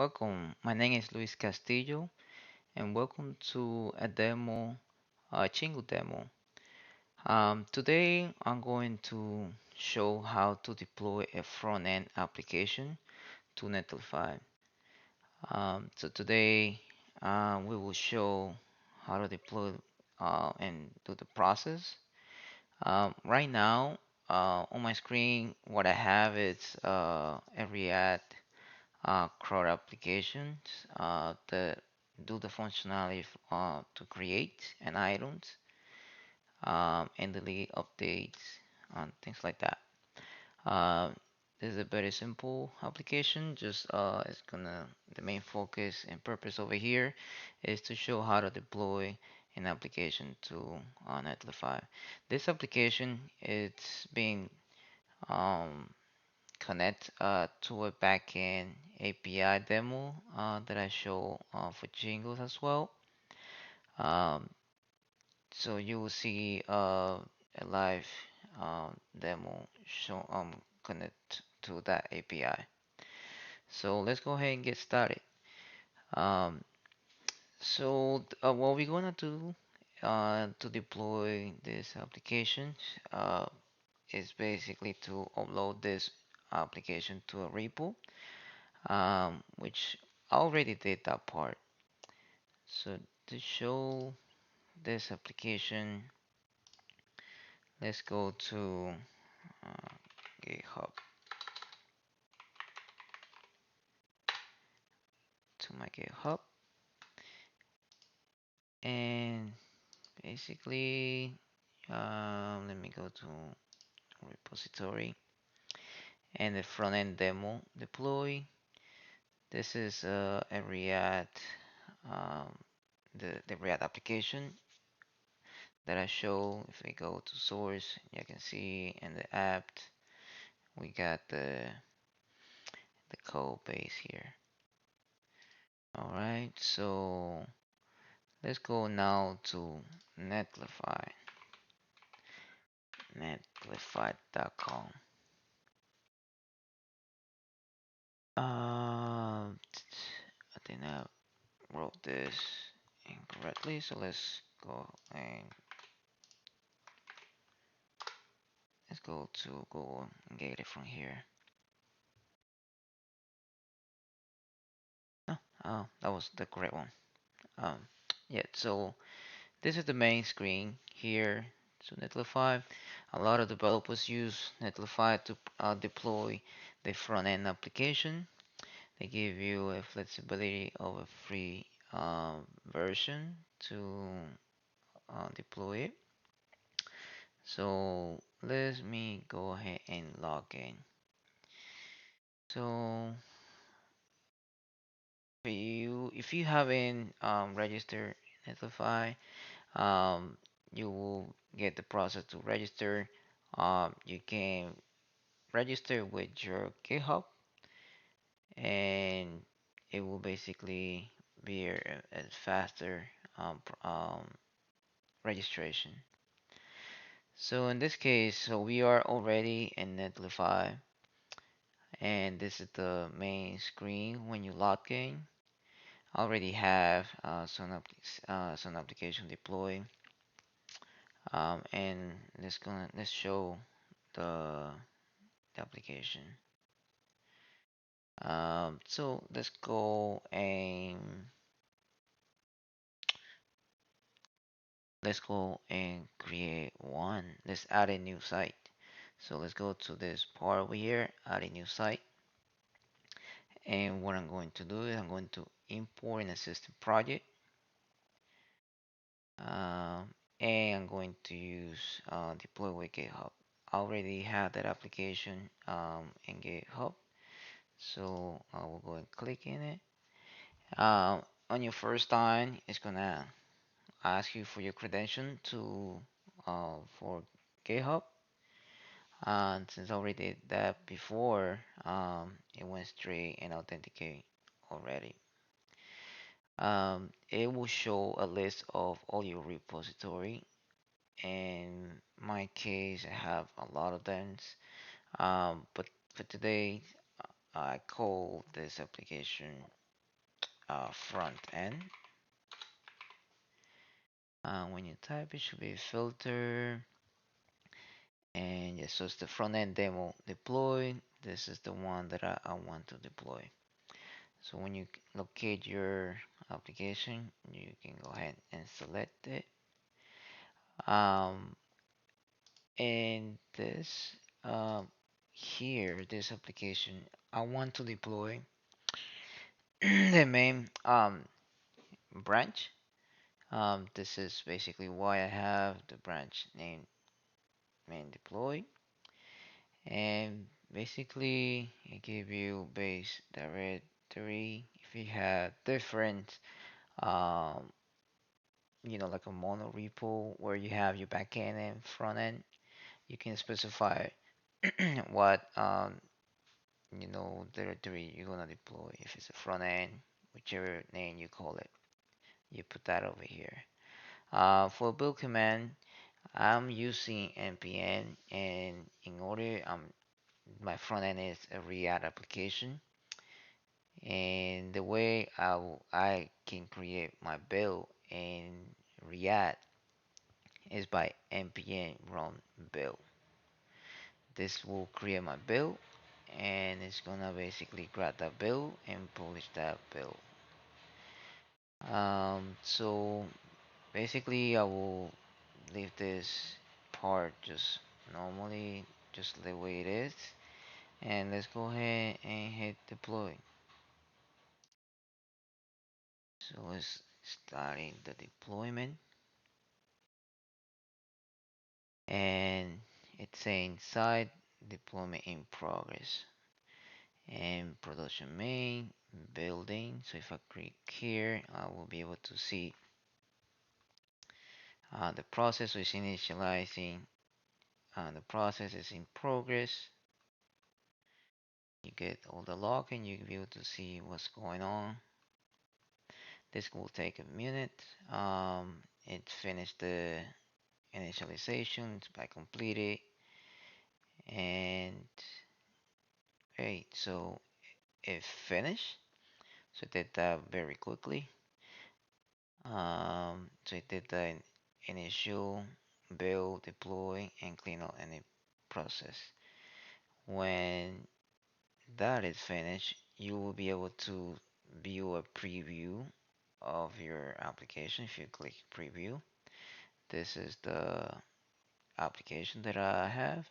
Welcome. My name is Luis Castillo, and welcome to a demo, a Chingo demo. Today, I'm going to show how to deploy a front-end application to Netlify. So today, we will show how to deploy and do the process. Right now, on my screen, what I have is a React CRUD applications that do the functionality to create an items and delete updates and things like that. Uh, this is a very simple application. Just it's gonna the main focus and purpose over here is to show how to deploy an application to Netlify. This application it's being um, connect to a backend API demo that I show for Jingles as well. Um, so you will see a live demo show connect to that API. So let's go ahead and get started. Um, what we're gonna do to deploy this application uh, is basically to upload this application to a repo which I already did that part. So to show this application, let's go to uh, GitHub, to my GitHub, and basically, let me go to repository and the front end demo deploy. This is a React, um, the React application that I show. If we go to source, you can see in the app we got the code base here. All right, so let's go now to Netlify, netlify.com. I think I wrote this incorrectly, so let's go to Google and get it from here. Oh, that was the correct one. Um, yeah, so this is the main screen here. So Netlify, a lot of developers use Netlify to deploy the front-end application. They give you a flexibility of a free version to deploy it. So let me go ahead and log in. So if you haven't registered Netlify, um, you will get the process to register. You can register with your GitHub, and it will basically be a faster registration. So in this case, so we are already in Netlify, and this is the main screen when you log in. I already have some application deployed, and let's show the, the application. So let's go and create one. Let's add a new site. So let's go to this part over here, add a new site. And what I'm going to do is I'm going to import an existing project. Um, and I'm going to use deploy with GitHub. I already have that application in GitHub. So I will go and click in it. On your first time, it's gonna ask you for your credential to for GitHub. And since I already did that before, it went straight and authenticate already. It will show a list of all your repository. In my case, I have a lot of them. But for today, I call this application. front end. When you type, it should be filter. And yes, so it's the front end demo deploy. This is the one that I want to deploy. So when you locate your application, you can go ahead and select it. Um, and this here, this application, I want to deploy the main branch. This is basically why I have the branch name main deploy, and basically it give you base directory. If you have different, um, like a mono repo where you have your backend and front end, you can specify what directory you're gonna deploy. If it's a front end, whichever name you call it, you put that over here. For build command, I'm using npm, and in order my front end is a React application, and the way I can create my build in React is by npm run build. This will create my build, and it's gonna basically grab that build and publish that build. So basically I will leave this part just normally, just the way it is, and let's go ahead and hit deploy. So let's starting the deployment, and it's saying site deployment in progress and production main building. So if I click here, I will be able to see the process is initializing. The process is in progress. You get all the log and you'll be able to see what's going on. This will take a minute. It finished the initialization by completed, and great. So it finished. So it did that very quickly. So it did the initial build, deploy, and clean up any process. When that is finished, you will be able to view a preview of your application. If you click preview, this is the application that I have,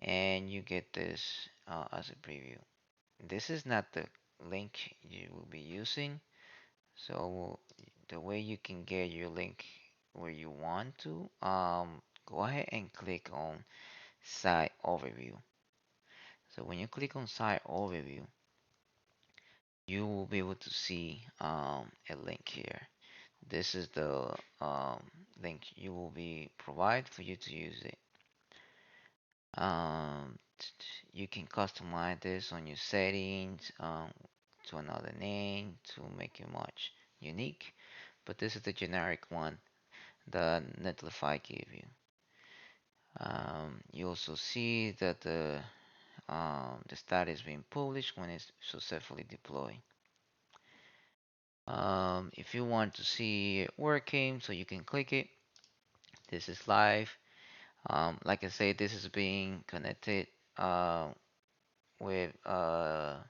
and you get this as a preview. This is not the link you will be using, so the way you can get your link where you want to, go ahead and click on site overview. So when you click on site overview, you will be able to see a link here. This is the link you will be provide for you to use it. You can customize this on your settings to another name to make it much unique, but this is the generic one that Netlify gave you. You also see that the status being published when it's successfully deployed. If you want to see it working, so you can click it. This is live. Like I said, this is being connected uh, with an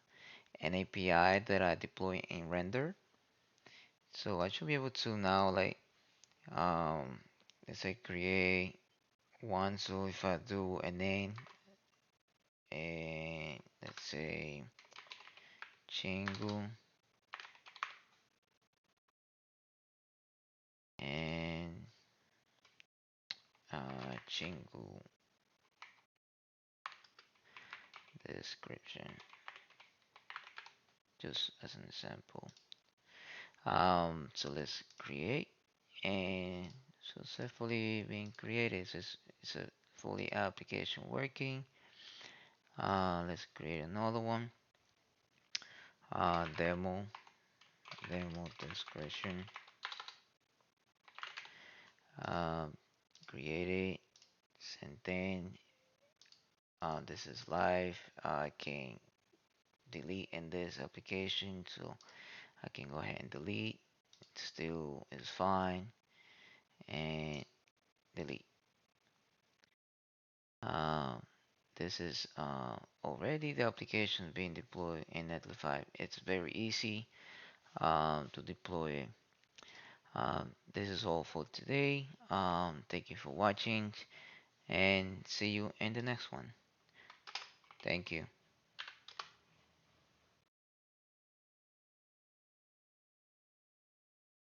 API that I deploy in render. So I should be able to now um, let's say create one. So if I do a name and let's say Chingu and Chingu description, just as an example. So let's create, and successfully being created. It's a fully application working. Let's create another one. Demo description. Uh, create it, and then this is live. I can delete in this application, so I can go ahead and delete. It still is fine. And delete. Um, this is already the application being deployed in Netlify. It's very easy to deploy. This is all for today. Thank you for watching and see you in the next one. Thank you.